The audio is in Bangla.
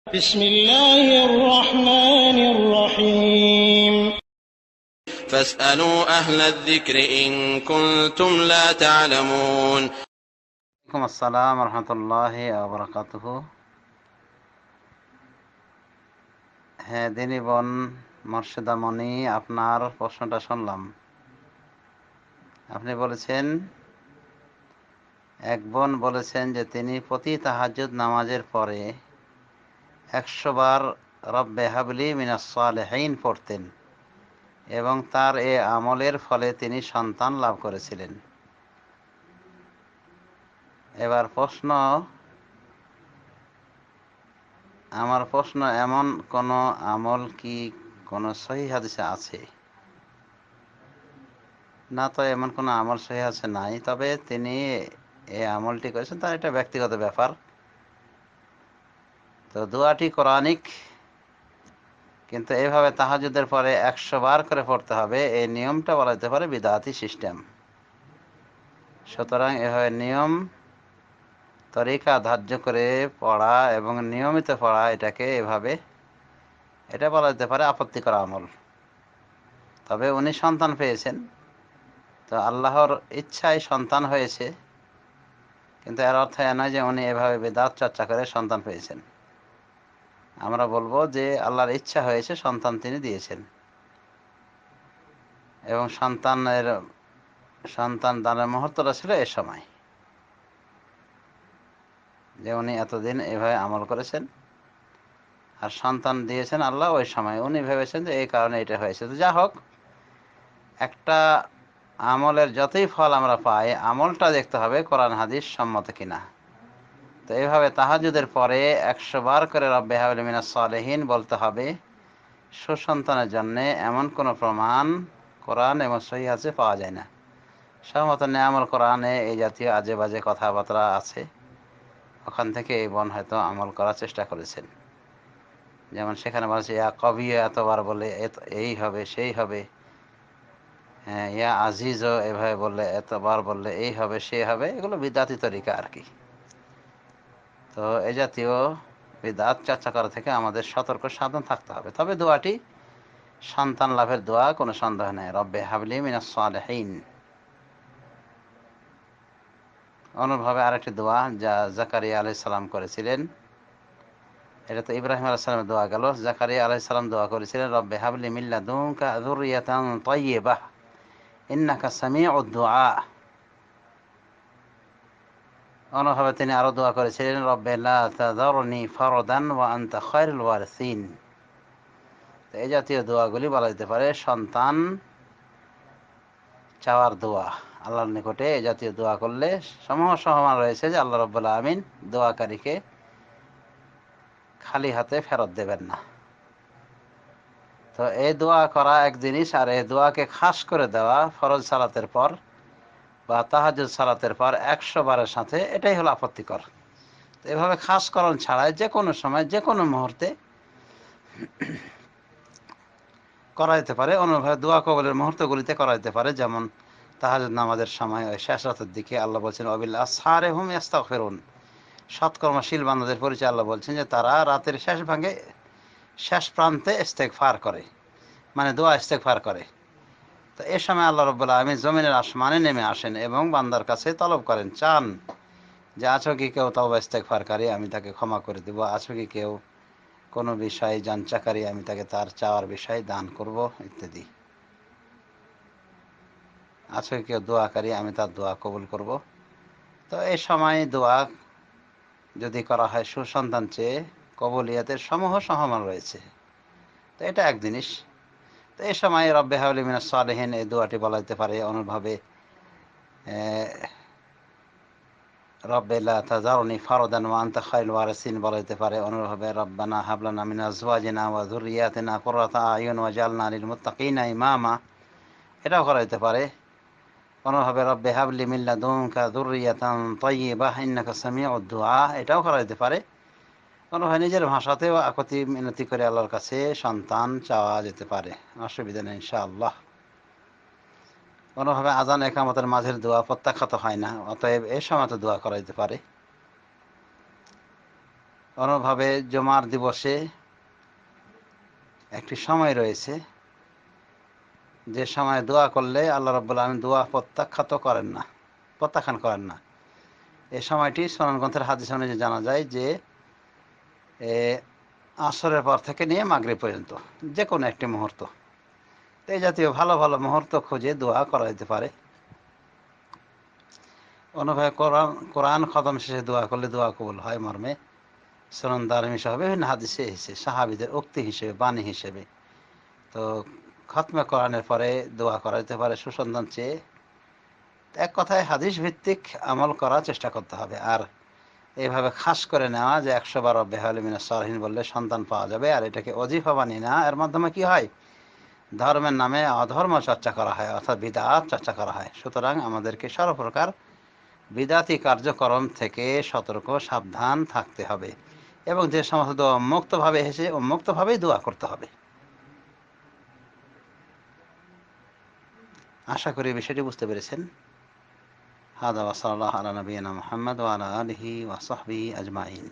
بسم الله الرحمن الرحيم فاسألوا أهل الذكر إن كنتم لا تعلمون. ওয়ালাইকুম আসসালাম রহমতুল্লাহি ওয়া বারাকাতুহু। হ্যাঁ দিনী বোন মোর্শেদা মনি, আপনার প্রশ্নটা শুনলাম। আপনি বলেছেন, এক বোন বলেছেন যে তিনি প্রতি তাহাজ্জুদ নামাজের পরে 100 বার রব্বে হাবলি মিনাস সালিহিন পড়তেন এবং তার এ আমলের ফলে তিনি সন্তান লাভ করেছিলেন। এবার আমার প্রশ্ন, এমন কোন আমল কি কোন সহিহ হাদিসে আছে? না, তো এমন কোন আমল সহিহ আছে নাই, তবে তিনি এই আমলটি করেছেন, তার এটা ব্যক্তিগত ব্যাপার। তো দোয়াটি কোরআনিক, কিন্তু এইভাবে তাহাজ্জুদের পরে 100 বার করে পড়তে হবে, এই নিয়মটা বলা যেতে পারে বিদআতি সিস্টেম। সুতরাং এভাবে নিয়ম তরিকা ধার্য করে পড়া এবং নিয়মিত পড়া, এটা বলা যেতে পারে আপত্তিকর আমল। তবে উনি সন্তান পেয়েছেন, তো আল্লাহর ইচ্ছায় সন্তান হয়েছে, কিন্তু এর অর্থ এ নয় যে উনি এভাবে বিদআত চর্চা করে সন্তান পেয়েছেন। আমরা বলবো যে আল্লাহর ইচ্ছা হয়েছে, সন্তান তিনি দিয়েছেন, এবং সন্তান দানের মুহূর্তটা ছিল এ সময়, যে উনি এতদিন এভাবে আমল করেছেন আর সন্তান দিয়েছেন আল্লাহ ওই সময়। উনি ভেবেছেন যে এই কারণে এটা হয়েছে। তো যা হোক, একটা আমলের যতই ফল আমরা পাই, আমলটা দেখতে হবে কোরআন হাদিস সম্মত কিনা। তো এইভাবে তাহাজ্জুদের পরে 100 বার করে রব্বে হাবলি মিনাস সালিহিন বলতে হবে সুসন্তানের জন্য, এমন কোনো প্রমাণ কোরআন এবং সহিহ হাদিসে পাওয়া যায় না। সম্ভবত নেয়ামুল কোরআনে এই জাতীয় আজে বাজে কথাবার্তা আছে, ওখান থেকে এই বোন হয়তো আমল করার চেষ্টা করেছেন। যেমন সেখানে বলছে ইয়া কবি, এতবার বলে এই হবে সেই হবে, হ্যাঁ ইয়া আজিজও এভাবে বললে, এতবার বললে এই হবে সেই হবে, এগুলো বিদআতি তরিকা আর কি। তো এই জাতীয় বিদআত চর্চা করা থেকে আমাদের সতর্ক সাবধান থাকতে হবে। তবে দোয়াটি সন্তান লাভের দোয়া, কোনো সন্দেহ নেই, রব্বে হাবলি মিনাস সালিহিন। অনুরূপভাবে আরেকটি দোয়া যা জাকারিয়া আলাইহিস সালাম করেছিলেন, এটা তো ইব্রাহিম আলাইহিস সালামের দোয়া গেল। জাকারিয়া আলাইহিস সালাম দোয়া করেছিলেন, রব্বে হাবলি মিন লাদুনকা যুররিয়াতান তাইয়্যিবাহ ইন্নাকা সামিউদ দুআ। অনুরূপভাবে তিনি আরো দোয়া করেছিলেন, রব্বে লা তাযারনি ফারদান ওয়া আনতা খায়রুল ওয়ারিসিন। তো এই জাতীয় দোয়াগুলি বলা যেতে পারে সন্তান চাওয়ার দোয়া। আল্লাহর নিকটে এই জাতীয় দোয়া করলে সমূহ সহমান রয়েছে যে আল্লাহ রাব্বুল আমিন দোয়াকারীকে খালি হাতে ফেরত দেবেন না। তো এই দোয়া করা এক জিনিস, আর এই দোয়াকে খাস করে দেওয়া ফরজ সালাতের পর বা তাহাজ্জুদ সালাতের পর 100 বারের সাথে, এটাই হলো আপত্তিকর। তো এভাবে খাসকরণ ছাড়াই যে কোনো সময় যে কোনো মুহূর্তে করা যেতে পারে। অন্যভাবে দোয়া কবুলের মুহূর্তগুলিতে করা যেতে পারে, যেমন তাহাজ্জুদ নামাজের সময় ওই শেষ রাতের দিকে আল্লাহ বলছেন ওয়াবিল আসহারি হুম ইস্তাগফিরুন। সৎকর্মশীল বান্দাদের পরিচয় আল্লাহ বলছেন যে তারা রাতের শেষ প্রান্তে ইস্তেগফার করে, মানে দোয়া ইস্তেগফার করে। তো এ সময় আল্লাহ রাব্বুল আলামিন জমিনের আসমানে নেমে আসেন এবং বান্দার কাছে তলব করেন, চান যে আছো কি কেউ তওবা ইস্তেগফারকারী, আমি তাকে ক্ষমা করে দেব। আছো কি কেউ কোনো বিষয়ে যাঞ্চাকারী, আমি তাকে তার চাওয়ার বিষয় দান করব ইত্যাদি। আছো কি কেউ দোয়াকারী, আমি তার দোয়া কবুল করব। তো এই সময় দোয়া যদি করা হয় সুসন্তান চেয়ে, কবুলিয়াতের সমূহ সহমান রয়েছে। তো এটা এক জিনিস। তো এই সময় রব্বে হাবলি মিনাস সালিহিন এই দোয়াটি বলা যেতে পারে। অনুরূপভাবে রব্বে লা তাযারনি ফারদান ওয়া আনতা খায়রুল ওয়ারিসিন বলা যেতে পারে। অনুরূপভাবে রব্বানা হাব লানা মিন আজওয়াজিনা ওয়া যুররিয়াতিনা কুররাতা আয়ুন ওয়াজআলনা লিল মুত্তাকিনা ইমামা, এটাও করা যেতে পারে। অনুরূপভাবে রব্বে হাবলি মিন লাদুনকা যুররিয়াতান তাইয়্যিবাহ ইন্নাকা সামিউদ দুআ, এটাও করা যেতে পারে। অনুরূপভাবে নিজের ভাষাতেও আকুতি মিনতি করে আল্লাহর কাছে সন্তান চাওয়া যেতে পারে, অসুবিধা নেই ইনশাআল্লাহ। কোনোভাবে আজান একামতের মাঝের দোয়া প্রত্যাখ্যাত হয় না, অতএব এ সময় তো দোয়া করা যেতে পারে। অনুভাবে জুমার দিবসে একটি সময় রয়েছে যে সময় দোয়া করলে আল্লাহ রাব্বুল আলামিন দোয়া প্রত্যাখ্যান করেন না। এই সময়টি সুনান গ্রন্থের হাদিস অনুযায়ী জানা যায় যে আসরের পর থেকে নিয়ে মাগরিব পর্যন্ত যে কোনো একটি মুহূর্ত। এই জাতীয় ভালো ভালো মুহূর্ত খুঁজে দোয়া করা যেতে পারে। অনুভাবে কোরআন খতম শেষে দোয়া করলে দোয়া কবুল হয় মর্মে সুনান দারমি সহ বিভিন্ন হাদিসে এসেছে, সাহাবীদের উক্তি হিসেবে, বাণী হিসেবে। তো খতমে কোরআনের পরে দোয়া করা যেতে পারে সুসন্তান চেয়ে। এক কথায় হাদিস ভিত্তিক আমল করার চেষ্টা করতে হবে। আর এইভাবে খাস করে নেওয়া যে 100 বার রব্বে হাবলি মিনাস সালিহিন বললে সন্তান পাওয়া যাবে, আর এটাকে ওজিফা বানিয়ে নেওয়া, এর মাধ্যমে কি হয়, ধর্মের নামে অধর্ম চর্চা করা হয়, অর্থাৎ বিদআত চর্চা করা হয়। সুতরাং আমাদেরকে সর্বপ্রকার বিদআতি কার্যক্রম থেকে সতর্ক সাবধান থাকতে হবে এবং যে সমস্ত দোয়া উন্মুক্তভাবে এসে উন্মুক্তভাবেই দোয়া করতে হবে। আশা করি বিষয়টি বুঝতে পেরেছেন। হাদা ওয়া সাল্লাল্লাহু আলা নবিয়িনা মুহাম্মদ ওয়া আলা আলিহি ওয়া সাহবিহি আজমাইন।